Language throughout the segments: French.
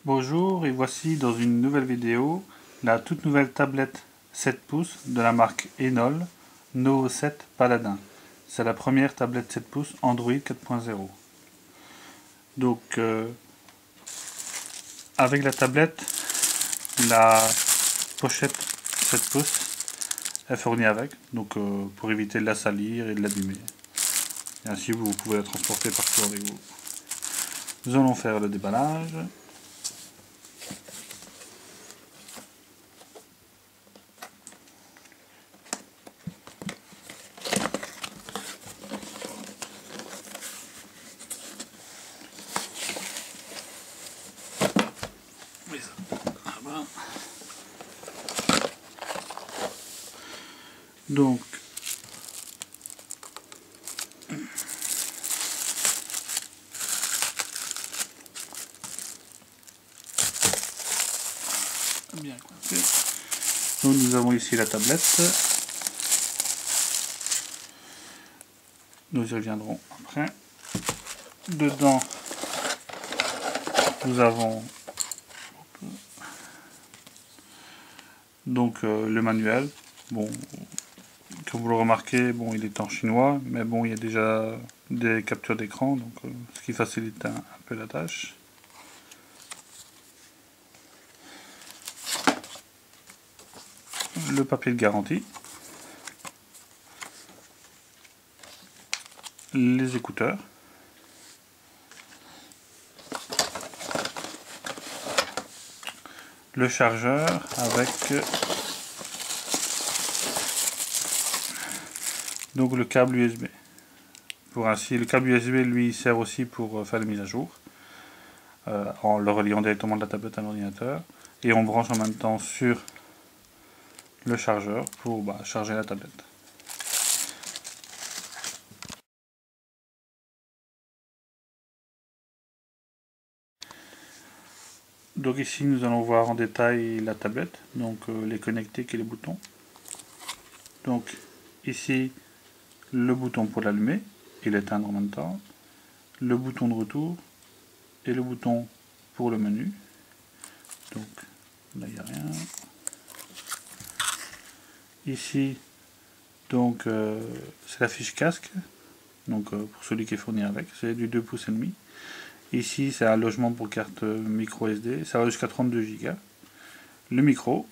Bonjour et voici dans une nouvelle vidéo la toute nouvelle tablette 7 pouces de la marque Enol Novo 7 Paladin. C'est la première tablette 7 pouces Android 4.0. Donc avec la tablette, la pochette 7 pouces est fournie avec, donc pour éviter de la salir et de l'abîmer. Et ainsi vous pouvez la transporter partout avec vous. Nous allons faire le déballage. Donc, bien coincé. Donc nous avons ici la tablette. Nous y reviendrons après. Dedans, nous avons donc le manuel. Bon, comme vous le remarquez, bon, il est en chinois, mais bon, il y a déjà des captures d'écran, donc ce qui facilite un peu la tâche. Le papier de garantie, les écouteurs, le chargeur avec donc le câble USB. Le câble USB lui sert aussi pour faire les mises à jour en le reliant directement de la tablette à l'ordinateur, et on branche en même temps sur le chargeur pour charger la tablette. Donc ici nous allons voir en détail la tablette, donc les connectiques et les boutons. Donc ici le bouton pour l'allumer et l'éteindre en même temps, le bouton de retour et le bouton pour le menu. Donc là il n'y a rien. Ici donc c'est la fiche casque, donc pour celui qui est fourni avec, c'est du 2 pouces et demi. Ici c'est un logement pour carte micro SD, ça va jusqu'à 32 Go. Le micro,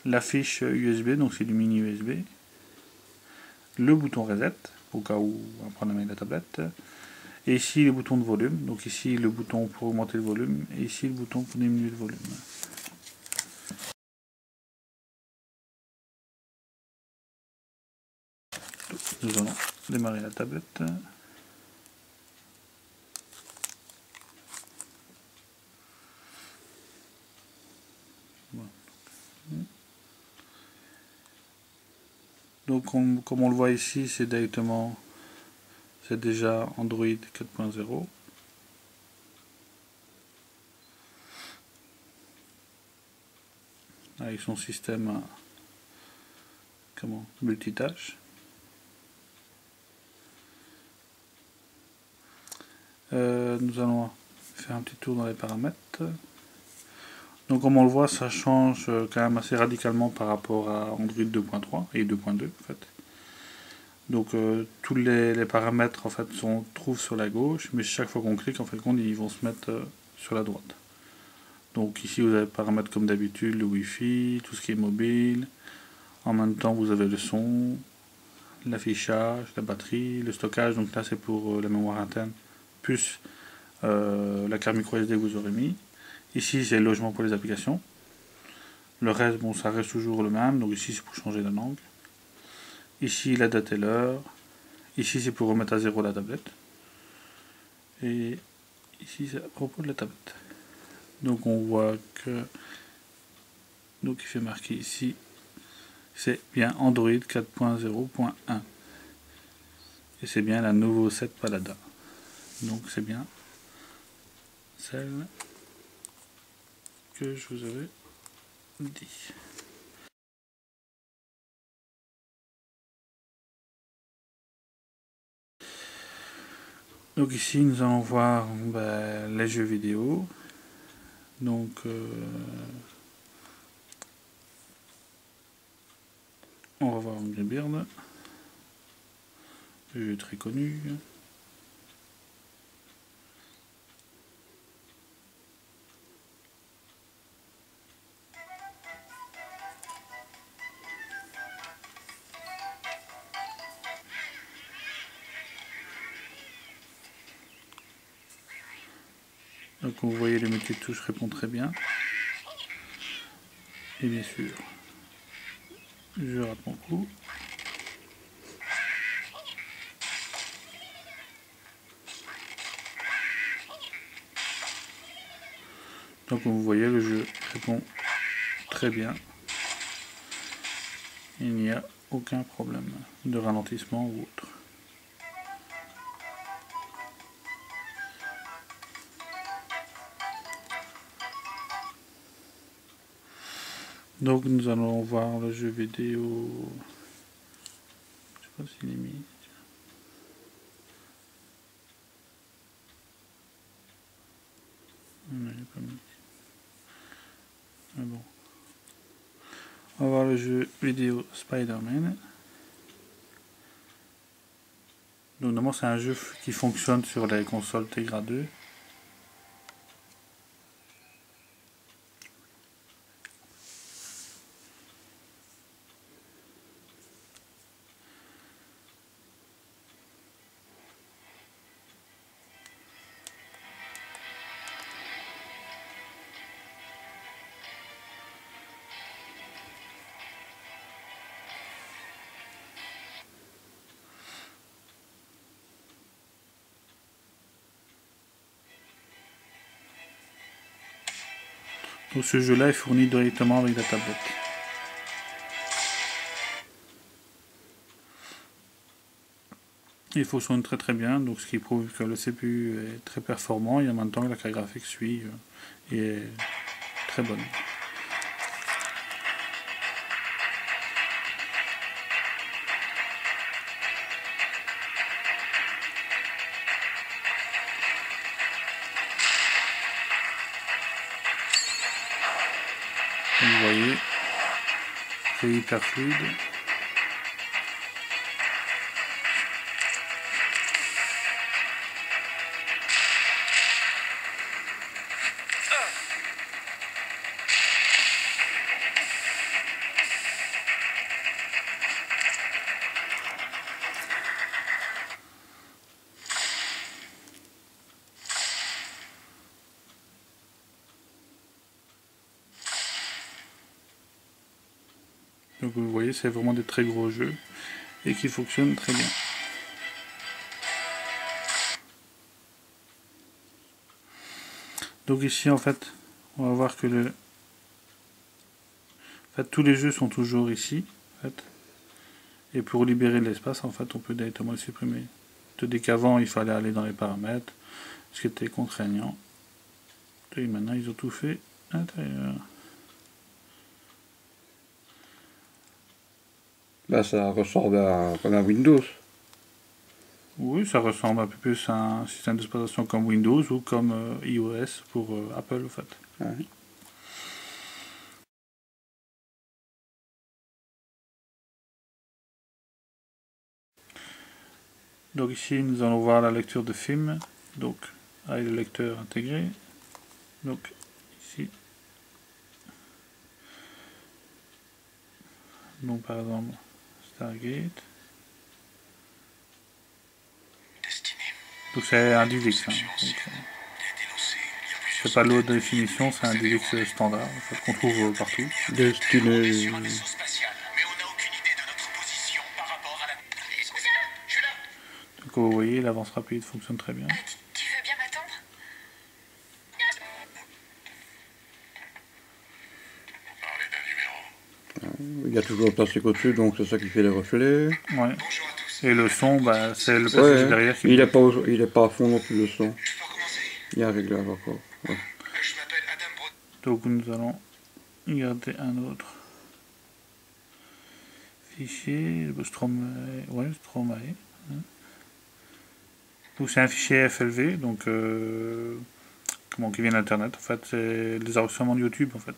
la fiche USB, donc c'est du mini USB, le bouton reset au cas où on va prendre avec la tablette, et ici les boutons de volume, donc ici le bouton pour augmenter le volume et ici le bouton pour diminuer le volume. Donc, nous allons démarrer la tablette. Voilà. Donc comme on le voit ici, c'est déjà Android 4.0. Avec son système multitâche. Nous allons faire un petit tour dans les paramètres. Donc comme on le voit, ça change quand même assez radicalement par rapport à Android 2.3 et 2.2 en fait. Donc tous les paramètres en fait trouvent sur la gauche, mais chaque fois qu'on clique, en fait, ils vont se mettre sur la droite. Donc ici vous avez les paramètres comme d'habitude, le Wi-Fi, tout ce qui est mobile. En même temps vous avez le son, l'affichage, la batterie, le stockage. Donc là c'est pour la mémoire interne, plus la carte micro SD que vous aurez mis. Ici c'est le logement pour les applications. Le reste, bon, ça reste toujours le même. Donc ici c'est pour changer la langue. Ici la date et l'heure. Ici c'est pour remettre à zéro la tablette. Et ici c'est à propos de la tablette. Donc on voit que donc il fait marquer ici c'est bien Android 4.0.1 et c'est bien la Novo 7 Paladin. Donc c'est bien celle que je vous avais dit. Donc ici nous allons voir les jeux vidéo. Donc on va voir Angry Bird, le jeu très connu. Donc vous voyez, les métiers de touche répondent très bien. Et bien sûr, je rate mon coup. Donc comme vous voyez, le jeu répond très bien. Il n'y a aucun problème de ralentissement ou autre. Donc nous allons voir le jeu vidéo. Je sais pas s'il est mis. Non, il n'est pas mis. Ah bon. On va voir le jeu vidéo Spider-Man. Donc normalement c'est un jeu qui fonctionne sur les consoles Tegra 2. Donc ce jeu-là est fourni directement avec la tablette. Il fonctionne très très bien, donc ce qui prouve que le CPU est très performant et en même temps que la carte graphique suit et est très bonne. Comme vous voyez, c'est hyper fluide. Donc vous voyez, c'est vraiment des très gros jeux et qui fonctionnent très bien. Donc ici en fait, on va voir que tous les jeux sont toujours ici. En fait. Et pour libérer l'espace, en fait, on peut directement le supprimer. Tandis qu'avant, il fallait aller dans les paramètres, ce qui était contraignant. Et maintenant, ils ont tout fait à l'intérieur. Bah, ça ressemble comme un Windows. Oui, ça ressemble un peu plus à un système d'exploitation comme Windows ou comme iOS pour Apple, en fait. Ouais. Donc ici, nous allons voir la lecture de film, donc avec le lecteur intégré. Donc ici, donc par exemple Stargate. Donc c'est un DivX. Hein. C'est pas de l'haute définition, c'est un DivX standard en fait, qu'on trouve partout. Destiné. Donc vous voyez, l'avance rapide fonctionne très bien. Tu veux bien m'attendre? Il y a toujours le plastique au-dessus, donc c'est ça qui fait les reflets. Ouais. Et le son, bah, c'est le plastique Ouais, derrière qui. il est pas à fond non plus le son. Il y a un réglage encore. Ouais. Donc nous allons garder un autre fichier, le Stromae. Ouais, Stromae. Donc c'est un fichier FLV, donc comment, qui viennent d'Internet. En fait, c'est les enregistrements de YouTube, en fait.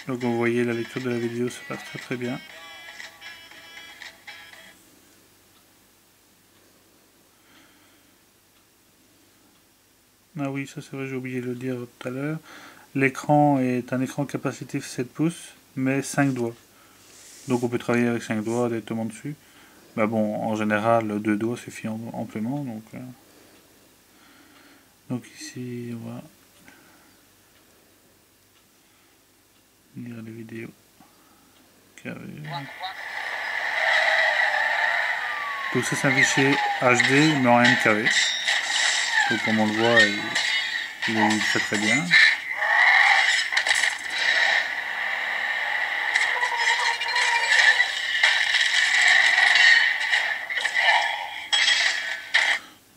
Donc vous voyez la lecture de la vidéo se passe très très bien. Ah oui, ça c'est vrai, j'ai oublié de le dire tout à l'heure. L'écran est un écran capacitif 7 pouces, mais 5 doigts. Donc on peut travailler avec 5 doigts directement dessus. Bah bon, en général, 2 doigts suffit amplement. Donc ici, on va lire les vidéos qu'il y avait. Donc ça c'est un fichier HD, mais en MKV. Donc comme on le voit, il est très très bien.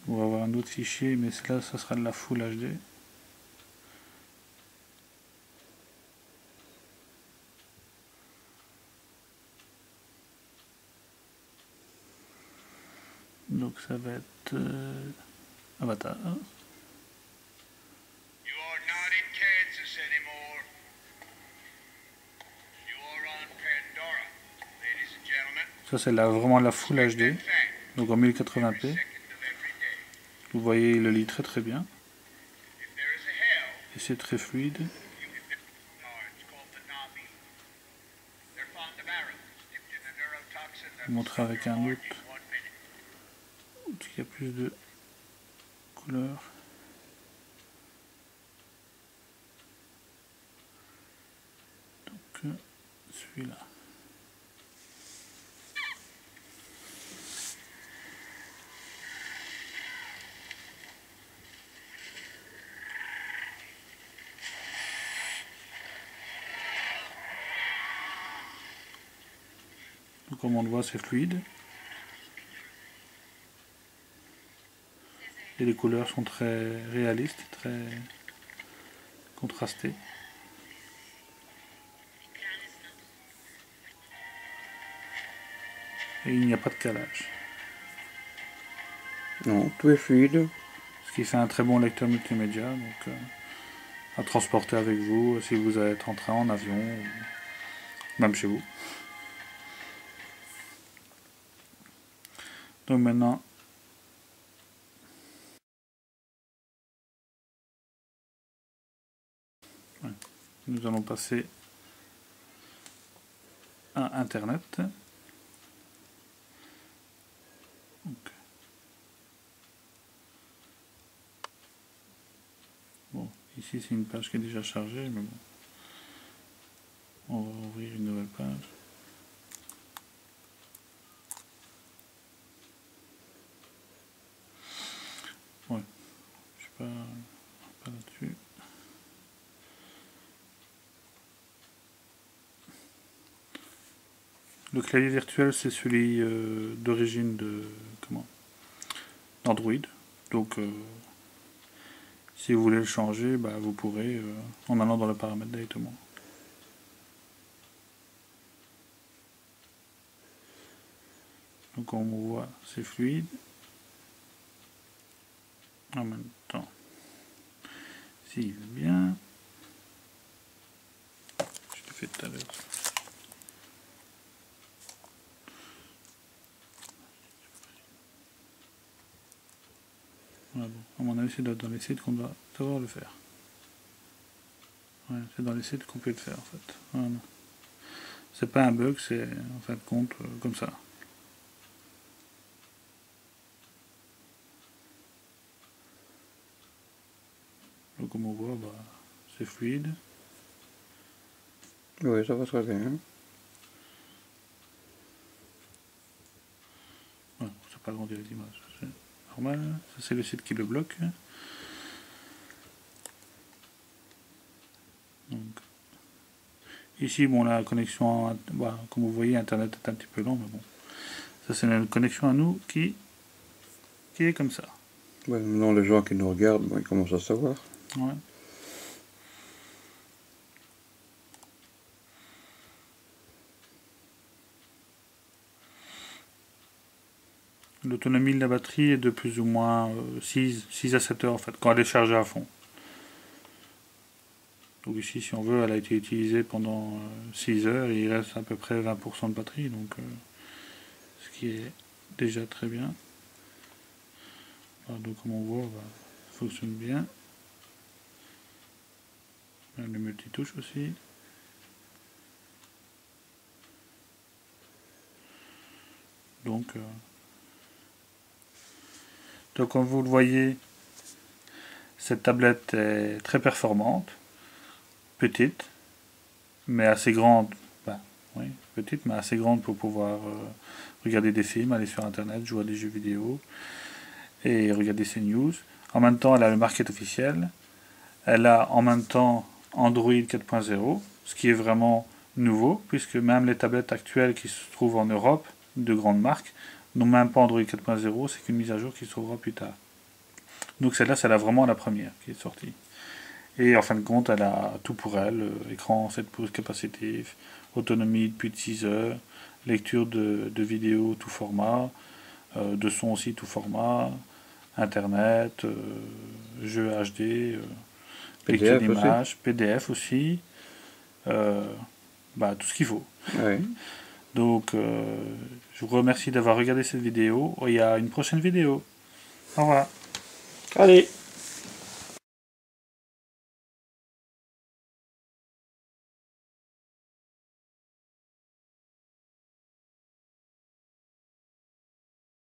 On va avoir un autre fichier, mais là ça sera de la Full HD. Donc ça va être Avatar. Ça c'est vraiment la Full HD, donc en 1080p. Vous voyez, il le lit très très bien. Et c'est très fluide. Je vais vous montrer avec un autre qui a plus de couleurs. Donc celui-là. Donc comme on le voit, c'est fluide. Et les couleurs sont très réalistes, très contrastées. Et il n'y a pas de calage. Non, tout est fluide. Ce qui fait un très bon lecteur multimédia, donc à transporter avec vous si vous êtes en train, en avion, ou même chez vous. Donc maintenant, nous allons passer à Internet. Donc, bon, ici c'est une page qui est déjà chargée, mais bon, on va ouvrir une nouvelle page. Ouais, je sais pas là-dessus. Le clavier virtuel, c'est celui d'origine d'Android. Donc, si vous voulez le changer, bah, vous pourrez en allant dans le paramètre directement. Donc, comme on voit, c'est fluide. En même temps, s'il veut bien, je l'ai fait tout à l'heure. Voilà, bon. À mon avis, c'est dans les sites qu'on doit savoir le faire. Ouais, c'est dans les sites qu'on peut le faire en fait. Voilà. C'est pas un bug, c'est en fin de compte comme ça. Donc comme on voit, bah, c'est fluide. Oui, ça va très bien. Ouais, c'est pas agrandir les images, c'est normal. Ça c'est le site qui le bloque. Donc, Ici, bon, la connexion, voilà, comme vous voyez, Internet est un petit peu lent, mais bon. Ça, c'est une connexion à nous qui est comme ça. Ouais, maintenant, les gens qui nous regardent, bon, ils commencent à savoir. Ouais. L'autonomie de la batterie est de plus ou moins 6 à 7 heures, en fait, quand elle est chargée à fond. Donc ici, si on veut, elle a été utilisée pendant 6 heures et il reste à peu près 20% de batterie, donc ce qui est déjà très bien. Alors, donc comme on voit, ça fonctionne bien. Le multitouche aussi. Donc comme vous le voyez, cette tablette est très performante, petite, mais assez grande. Oui, petite, mais assez grande pour pouvoir regarder des films, aller sur internet, jouer à des jeux vidéo et regarder ses news. En même temps, elle a le market officiel. Elle a en même temps Android 4.0, ce qui est vraiment nouveau, puisque même les tablettes actuelles qui se trouvent en Europe, de grandes marques, n'ont même pas Android 4.0, c'est qu'une mise à jour qui se trouvera plus tard. Donc celle-là, c'est vraiment la première qui est sortie. Et en fin de compte, elle a tout pour elle, écran 7 pouces capacitif, autonomie depuis de 6 heures, lecture de vidéos tout format, de son aussi tout format, internet, jeux HD, lecture d'images, PDF aussi, tout ce qu'il faut. Ouais. Donc je vous remercie d'avoir regardé cette vidéo. Il y a une prochaine vidéo. Au revoir. Allez.